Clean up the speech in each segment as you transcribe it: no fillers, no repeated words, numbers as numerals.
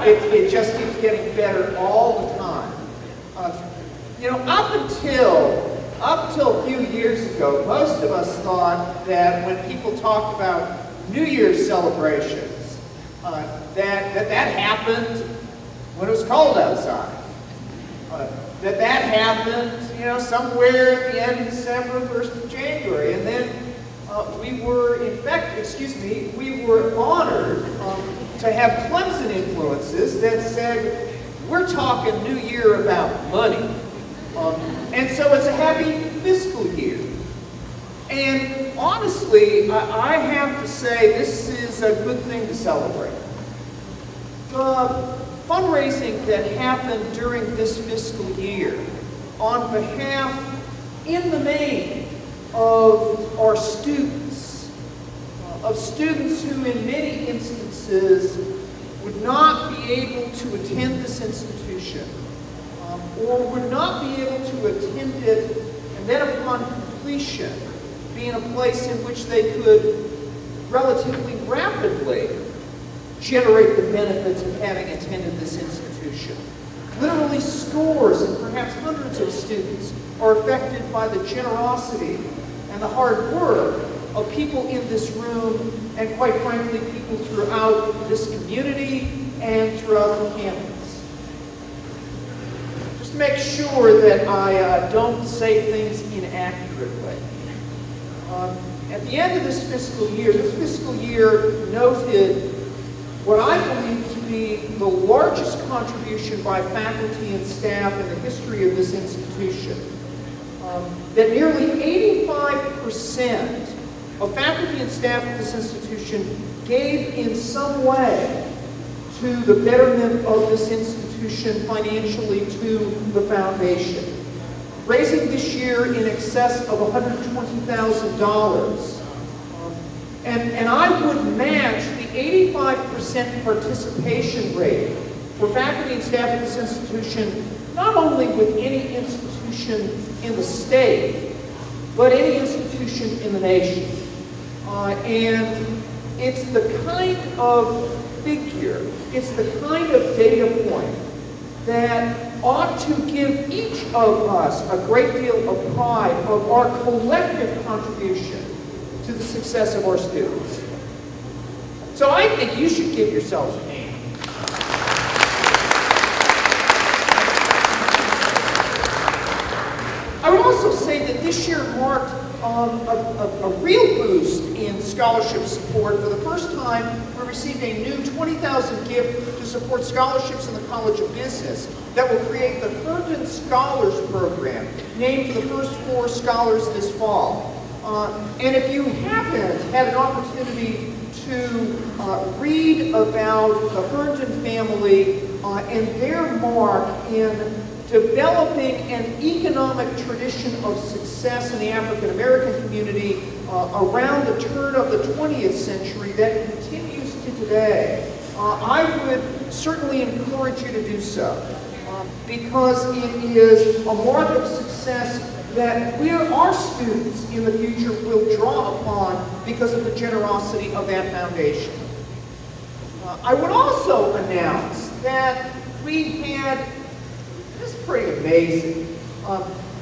it just keeps getting better all the time. You know, up until a few years ago, most of us thought that when people talked about New Year's celebrations, that happened when it was cold outside. That happened, you know, somewhere at the end of December, 1st of January. And then we were honored to have Clemson influences that said, we're talking New Year about money. And so it's a happy fiscal year. And honestly, I have to say this is a good thing to celebrate. The fundraising that happened during this fiscal year on behalf, in the main, of our students, who in many instances would not be able to attend this institution, or would not be able to attend it, and then upon completion, be in a place in which they could relatively rapidly generate the benefits of having attended this institution. Literally scores and perhaps hundreds of students are affected by the generosity and the hard work of people in this room, and quite frankly, people throughout this community and throughout the campus. Just to make sure that I don't say things inaccurately. At the end of this fiscal year noted what I believe to be the largest contribution by faculty and staff in the history of this institution. That nearly 85% of faculty and staff of this institution gave in some way to the betterment of this institution financially to the foundation, raising this year in excess of $120,000. And I would match the 85% participation rate for faculty and staff at this institution, not only with any institution in the state, but any institution in the nation. And it's the kind of figure, it's the kind of data point that ought to give each of us a great deal of pride of our collective contribution to the success of our students. So I think you should give yourselves a hand. I would also say that this year marked a real boost in scholarship support. For the first time, we received a new $20,000 gift to support scholarships in the College of Business that will create the Herndon Scholars Program, named for the first 4 scholars this fall. And if you haven't had an opportunity to read about the Herndon family and their mark in developing an economic tradition of success in the African American community around the turn of the 20th century that continues to today, I would certainly encourage you to do so, because it is a mark of success that our students in the future will draw upon because of the generosity of that foundation. I would also announce that we had, this is pretty amazing,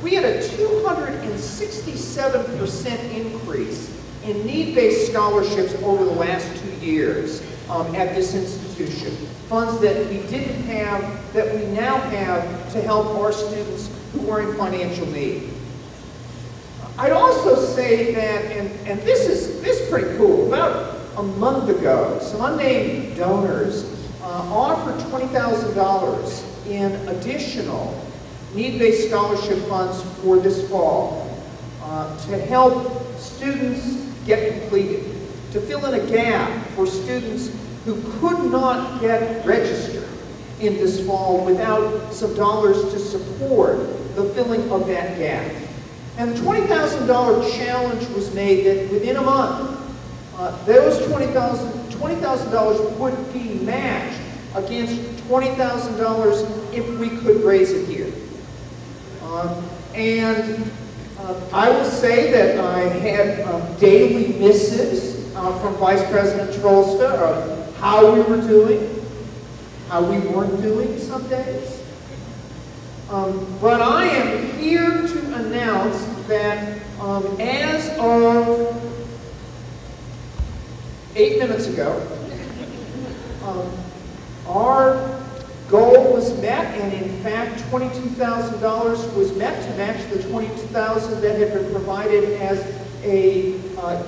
we had a 267% increase in need-based scholarships over the last 2 years at this institution. Funds that we didn't have, that we now have to help our students who are in financial need. I'd also say that, and this is pretty cool, about a month ago, some unnamed donors offered $20,000 in additional need-based scholarship funds for this fall to help students get completed, to fill in a gap for students who could not get registered in this fall without some dollars to support the filling of that gap. And the $20,000 challenge was made that within a month, those $20,000 would be matched against $20,000 if we could raise it here. I will say that I had daily missives from Vice President Trolsta of how we were doing, how we weren't doing some days. But I am here to announce that as of 8 minutes ago, our goal was met, and in fact, $22,000 was met to match the $22,000 that had been provided as a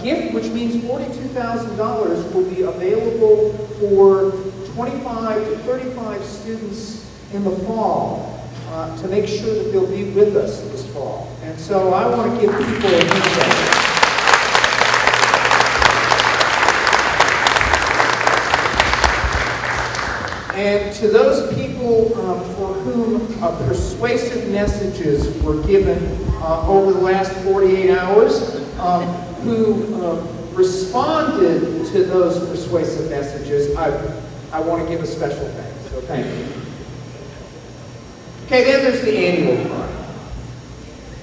gift, which means $42,000 will be available for 25 to 35 students in the fall to make sure that they'll be with us this fall. And so I want to give people a hand. And to those people for whom persuasive messages were given over the last 48 hours, who responded to those persuasive messages, I want to give a special thanks. So thank you. Okay, then there's the annual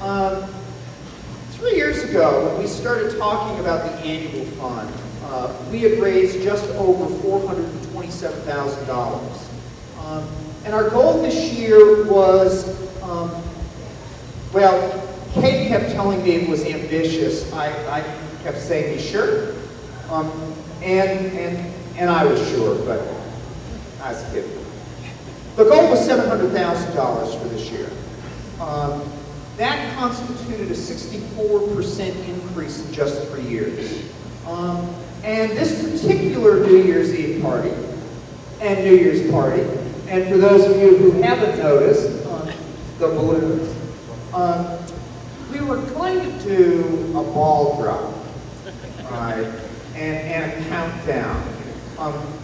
fund. 3 years ago, when we started talking about the annual fund, we had raised just over $427,000. And our goal this year was, well, Kate kept telling me it was ambitious. I kept saying, "You sure?" And I was sure, but I was kidding. The goal was $700,000 for this year. That constituted a 64% increase in just 3 years. And this particular New Year's Eve party and New Year's party, and for those of you who haven't noticed, the balloons, we were going to do a ball drop, right, and a countdown.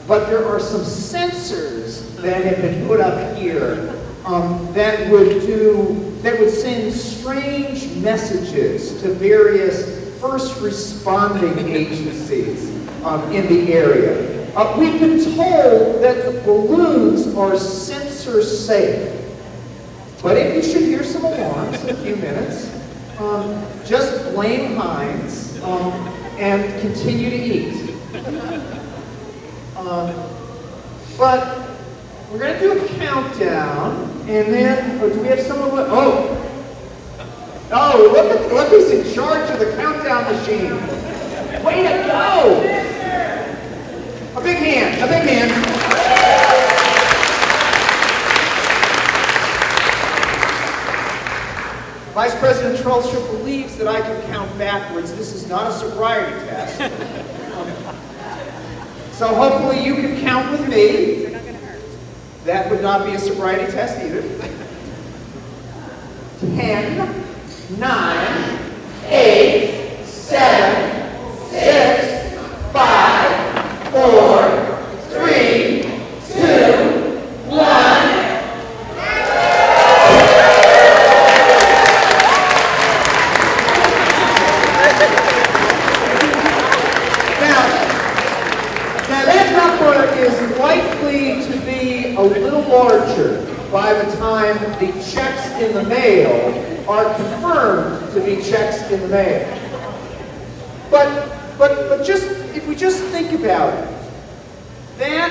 But there are some sensors that have been put up here that would send strange messages to various first responding agencies in the area. We've been told that the balloons are sensor safe. But if you should hear some alarms in a few minutes, just blame Heinz and continue to eat. But we're going to do a countdown, and then, do we have someone with, look who's in charge of the countdown machine. Way to go! A big hand, a big hand. Vice President Trollstrup believes that I can count backwards. This is not a sobriety test. So hopefully you can count with me. That would not be a sobriety test either. 10, 9, 8, 7, 6, 5, 4, 3, 2, 1. Now that number is likely to be a little larger by the time the checks in the mail are confirmed to be checks in the mail. But just, if we just think about it, that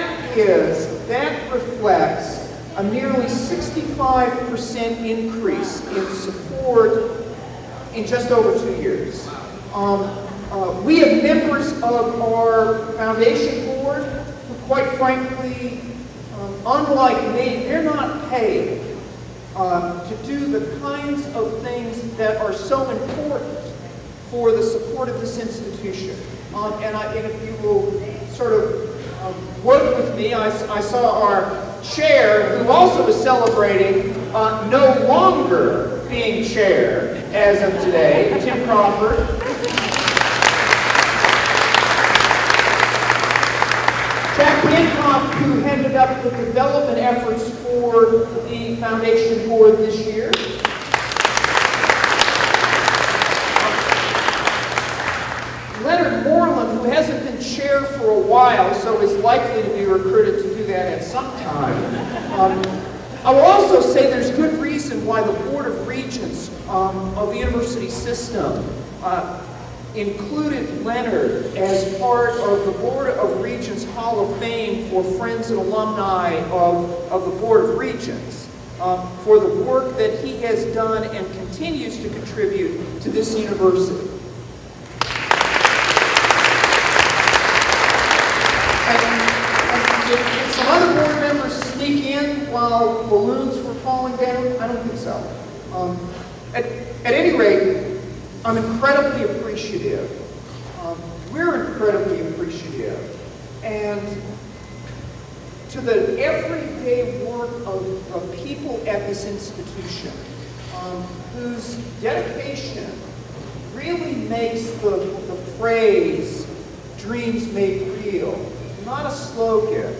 reflects a nearly 65% increase in support in just over 2 years. We have members of our foundation board who, quite frankly, unlike me, they're not paid to do the kinds of things that are so important for the support of this institution. And if you will sort of work with me, I saw our chair, who also is celebrating no longer being chair as of today, Tim Crawford. Jack Hancock, who headed up the development efforts for the foundation board this year. Leonard Moreland, who hasn't been chair for a while, so is likely to be recruited to do that at some time. I will also say there's good reason why the Board of Regents of the university system included Leonard as part of the Board of Regents Hall of Fame for Friends and Alumni of the Board of Regents, for the work that he has done and continues to contribute to this university. Did some other board members sneak in while balloons were falling down? I don't think so. At any rate, I'm incredibly appreciative. We're incredibly appreciative. And to the everyday work of people at this institution, whose dedication really makes the phrase, dreams made real, not a slogan,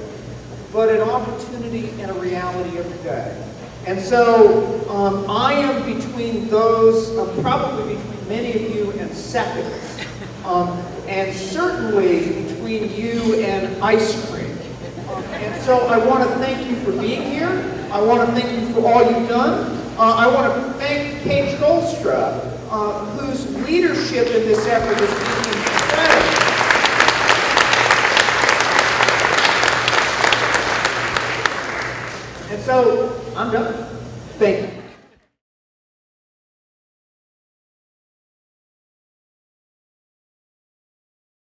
but an opportunity and a reality every day. And so I am between those, probably between many of you and seconds, and certainly between you and ice cream. And so I want to thank you for being here. I want to thank you for all you've done. I want to thank Paige Goldstra, whose leadership in this effort has been incredible. And so, I'm done. Thank you.